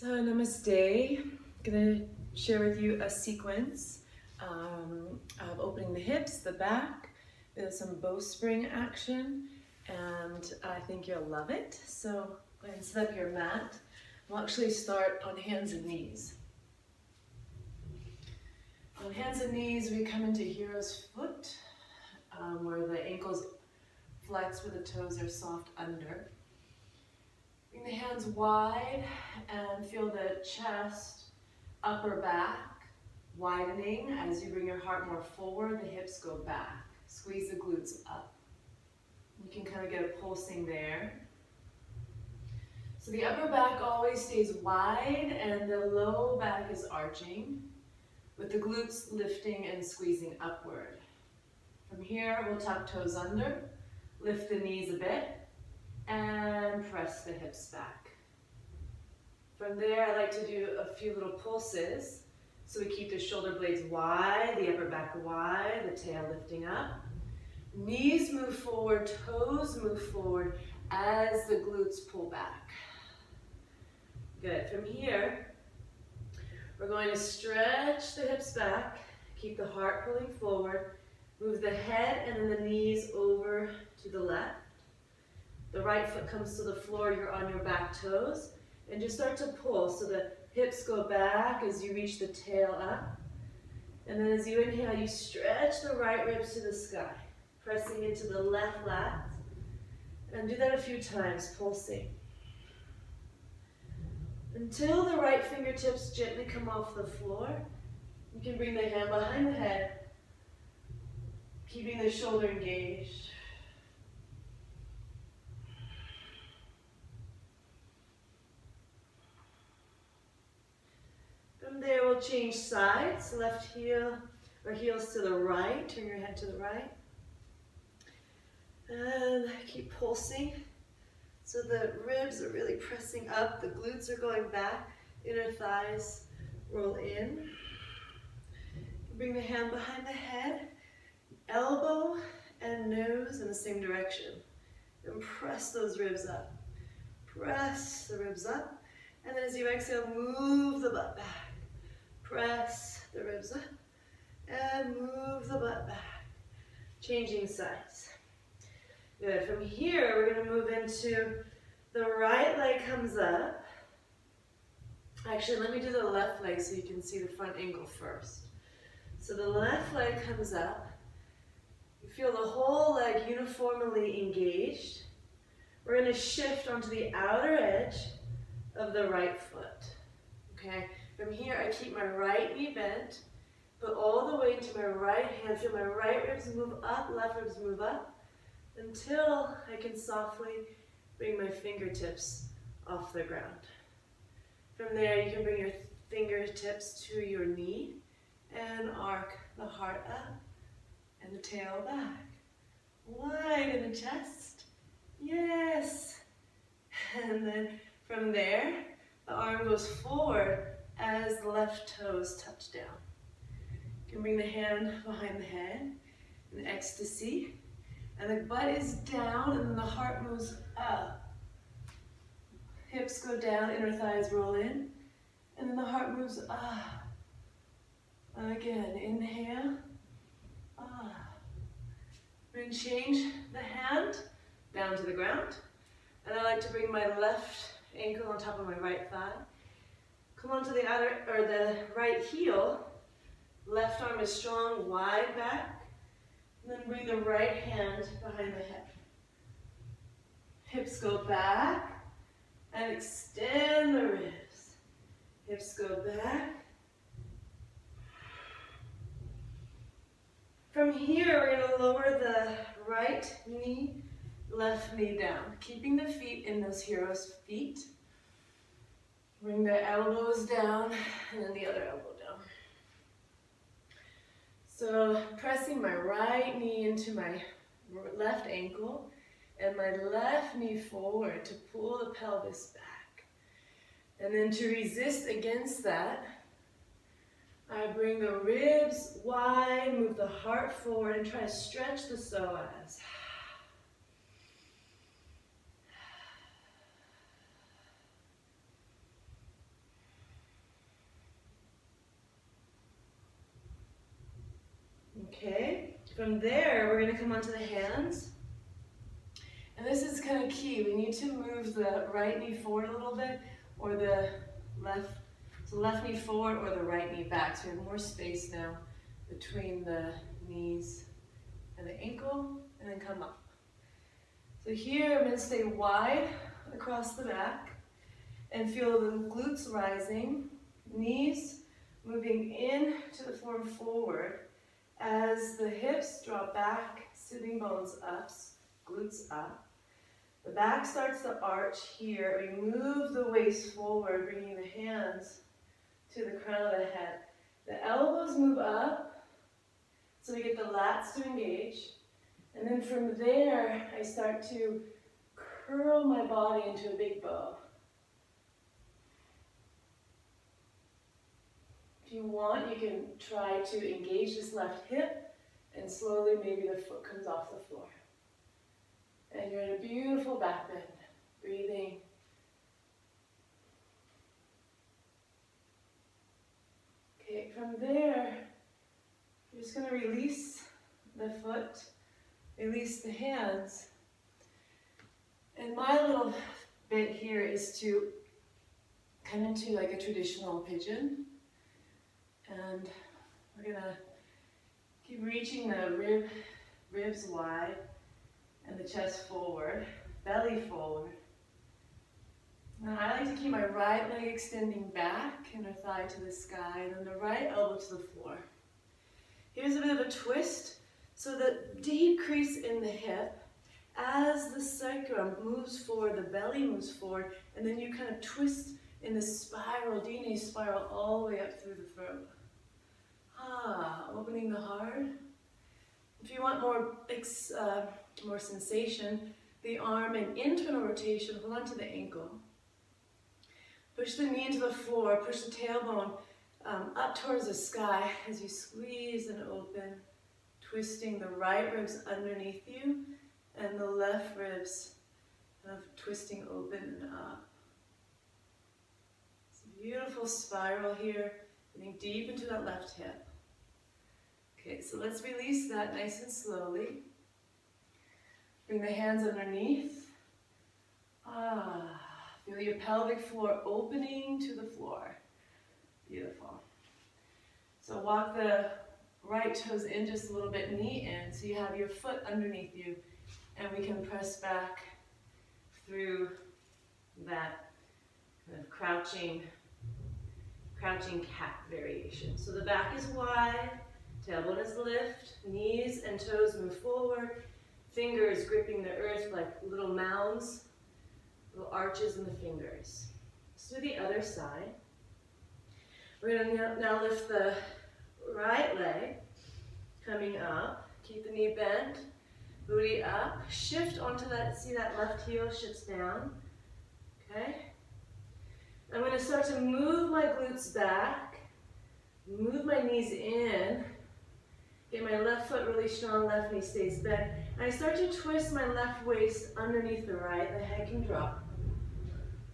So namaste. I'm gonna share with you a sequence of opening the hips, the back, with some bowspring action, and I think you'll love it. So go ahead and set up your mat. We'll actually start on hands and knees. On hands and knees, we come into hero's foot, where the ankles flex, where the toes are soft under. Bring the hands wide and feel the chest, upper back widening. As you bring your heart more forward, the hips go back. Squeeze the glutes up. You can kind of get a pulsing there. So the upper back always stays wide and the low back is arching, with the glutes lifting and squeezing upward. From here, we'll tuck toes under, lift the knees a bit, and press the hips back. From there, I like to do a few little pulses. So we keep the shoulder blades wide, the upper back wide, the tail lifting up. Knees move forward, toes move forward as the glutes pull back. Good. From here, we're going to stretch the hips back, keep the heart pulling forward, move the head and then the knees over to the left. The right foot comes to the floor, you're on your back toes, and just start to pull so the hips go back as you reach the tail up. And then as you inhale, you stretch the right ribs to the sky, pressing into the left lat. And do that a few times, pulsing. Until the right fingertips gently come off the floor, you can bring the hand behind the head, keeping the shoulder engaged. From there, we'll change sides, left heel or heels to the right, turn your head to the right. And keep pulsing. So the ribs are really pressing up, the glutes are going back, inner thighs roll in. Bring the hand behind the head, elbow and nose in the same direction. And press those ribs up. Press the ribs up. And then as you exhale, move the butt back. Press the ribs up and move the butt back. Changing sides. Good. From here, we're going to move into the right leg comes up. Actually, let me do the left leg so you can see the front ankle first. So the left leg comes up. You feel the whole leg uniformly engaged. We're going to shift onto the outer edge of the right foot. Okay? From here, I keep my right knee bent, put all the weight into my right hand, feel my right ribs move up, left ribs move up, until I can softly bring my fingertips off the ground. From there, you can bring your fingertips to your knee and arc the heart up and the tail back. Wide in the chest. Yes. And then from there, the arm goes forward as the left toes touch down. You can bring the hand behind the head in ecstasy. And the butt is down and then the heart moves up. Hips go down, inner thighs roll in. And then the heart moves up. Again, inhale. Up. Then change the hand down to the ground. And I like to bring my left ankle on top of my right thigh. Come onto the outer or the right heel. Left arm is strong, wide back. And then bring the right hand behind the head. Hips go back and extend the ribs. Hips go back. From here, we're going to lower the right knee, left knee down, keeping the feet in those hero's feet. Bring the elbows down and then the other elbow down. So pressing my right knee into my left ankle and my left knee forward to pull the pelvis back. And then to resist against that, I bring the ribs wide, move the heart forward and try to stretch the psoas. From there, we're going to come onto the hands. And this is kind of key. We need to move the right knee forward a little bit, or the left, so left knee forward or the right knee back. So we have more space now between the knees and the ankle, and then come up. So here I'm going to stay wide across the back and feel the glutes rising, knees moving in to the floor forward as the hips drop back, sitting bones up, glutes up. The back starts to arch here. We move the waist forward, bringing the hands to the crown of the head. The elbows move up, so we get the lats to engage. And then from there, I start to curl my body into a big bow. If you want, you can try to engage this left hip, and slowly maybe the foot comes off the floor. And you're in a beautiful back bend, breathing. Okay, from there, you're just going to release the foot, release the hands. And my little bit here is to come into like a traditional pigeon. And we're going to keep reaching the ribs wide and the chest forward, belly forward. And I like to keep my right leg extending back, inner thigh to the sky, and then the right elbow to the floor. Here's a bit of a twist. So the deep crease in the hip, as the sacrum moves forward, the belly moves forward, and then you kind of twist in the spiral, DNA spiral, all the way up through the throat. Opening the heart. If you want more sensation, the arm and internal rotation, hold on to the ankle. Push the knee into the floor, push the tailbone up towards the sky as you squeeze and open, twisting the right ribs underneath you and the left ribs kind of twisting open and up. It's a beautiful spiral here, getting deep into that left hip. Okay, so let's release that nice and slowly. Bring the hands underneath. Feel your pelvic floor opening to the floor. Beautiful. So walk the right toes in just a little bit, knee in, so you have your foot underneath you, and we can press back through that kind of crouching cat variation. So the back is wide, tailbone is lift, knees and toes move forward, fingers gripping the earth like little mounds, little arches in the fingers. Let's do the other side. We're going to now lift the right leg, coming up. Keep the knee bent, booty up. Shift onto that, see that left heel shifts down. Okay? I'm going to start to move my glutes back, move my knees in, get my left foot really strong, left knee stays bent. And I start to twist my left waist underneath the right, the head can drop.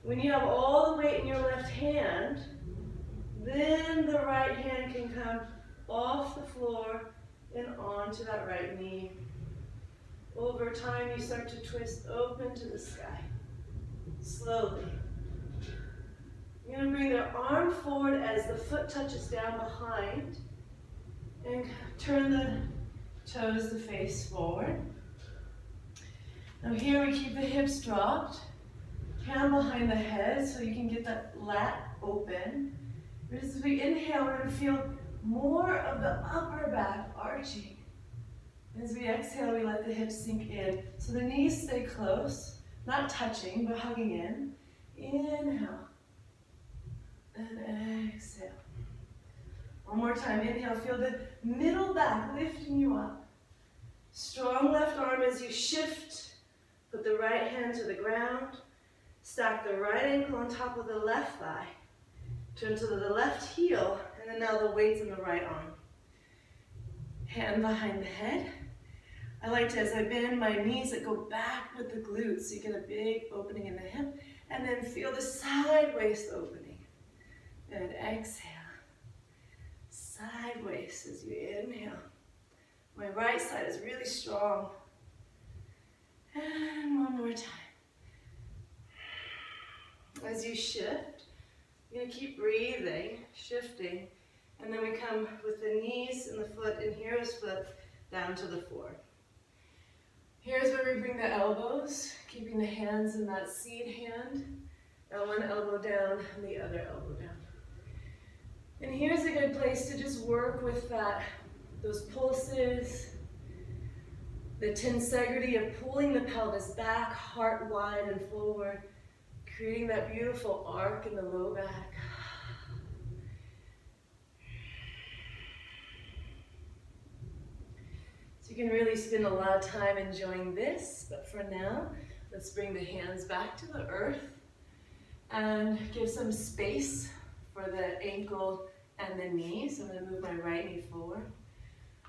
When you have all the weight in your left hand, then the right hand can come off the floor and onto that right knee. Over time, you start to twist open to the sky, slowly. You're going to bring the arm forward as the foot touches down behind, and turn the toes to face forward. Now here we keep the hips dropped, hand behind the head so you can get that lat open. As we inhale, we're going to feel more of the upper back arching. As we exhale, we let the hips sink in. So the knees stay close, not touching, but hugging in. Inhale. And exhale. One more time. Inhale. Feel the middle back lifting you up. Strong left arm as you shift. Put the right hand to the ground. Stack the right ankle on top of the left thigh. Turn to the left heel, and then now the weight's in the right arm. Hand behind the head. I like to, as I bend my knees, that go back with the glutes, so you get a big opening in the hip, and then feel the side waist opening. And exhale. Side waist as you inhale. My right side is really strong. And one more time. As you shift, you're going to keep breathing, shifting, and then we come with the knees and the foot and hero's foot down to the floor. Here's where we bring the elbows, keeping the hands in that seed hand. Now one elbow down and the other elbow down. And here's a good place to just work with those pulses, the tensegrity of pulling the pelvis back, heart wide and forward, creating that beautiful arc in the low back. So you can really spend a lot of time enjoying this, but for now, let's bring the hands back to the earth and give some space for the ankle and the knee. So I'm going to move my right knee forward.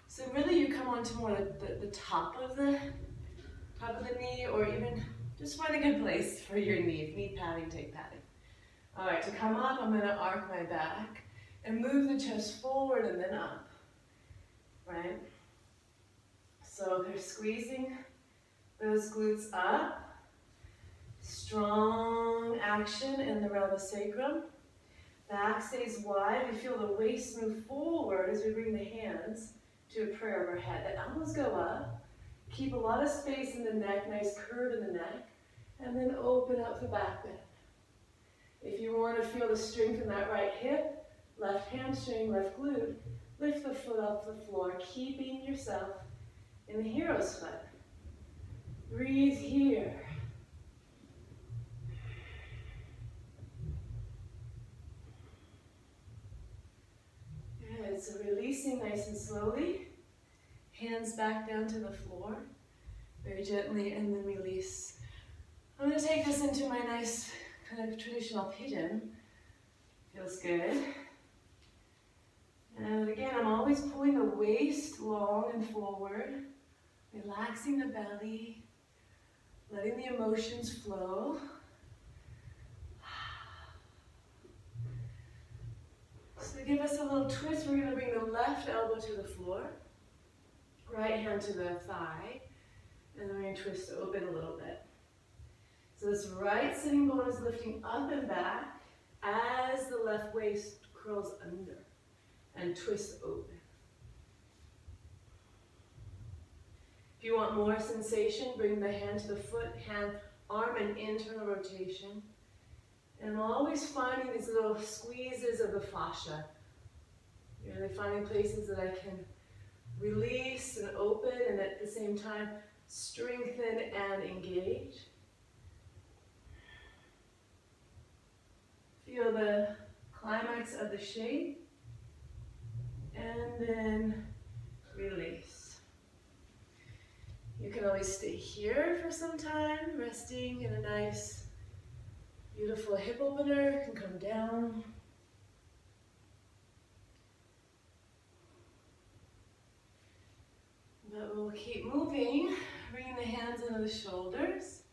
So really you come onto more the top of the knee, or even just find a good place for your knee. If you need padding, take padding. All right, to come up, I'm going to arc my back and move the chest forward and then up, right? So they're squeezing those glutes up. Strong action in the radial Back stays wide. We feel the waist move forward as we bring the hands to a prayer overhead. The elbows go up. Keep a lot of space in the neck, nice curve in the neck, and then open up the back bend. If you want to feel the strength in that right hip, left hamstring, left glute, lift the foot off the floor, keeping yourself in the hero's foot. Breathe here. Good, so releasing nice and slowly. Hands back down to the floor, very gently, and then release. I'm going to take this into my nice kind of traditional pigeon. Feels good. And again, I'm always pulling the waist long and forward, relaxing the belly, letting the emotions flow. So to give us a little twist, we're going to bring the left elbow to the floor, right hand to the thigh, and then we're going to twist open a little bit. So this right sitting bone is lifting up and back as the left waist curls under and twists open. If you want more sensation, bring the hand to the foot, hand, arm, and internal rotation. And I'm always finding these little squeezes of the fascia. You're really finding places that I can release and open, and at the same time strengthen and engage. Feel the climax of the shape, and then release. You can always stay here for some time, resting in a nice, beautiful hip opener. You can come down. But we'll keep moving, bringing the hands into the shoulders.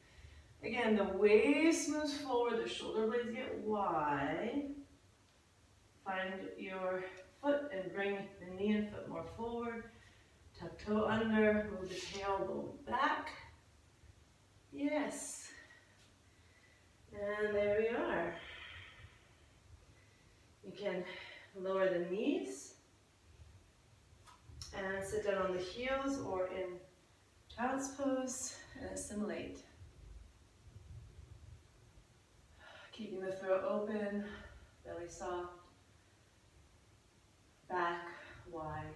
Again, the waist moves forward, the shoulder blades get wide. Find your foot and bring the knee and foot more forward. Tuck toe under, move the tailbone back. Yes. And there we are. You can lower the knees and sit down on the heels or in child's pose and assimilate. Keeping the throat open, belly soft, back wide.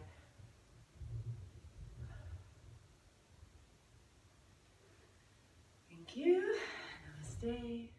Thank you. Namaste.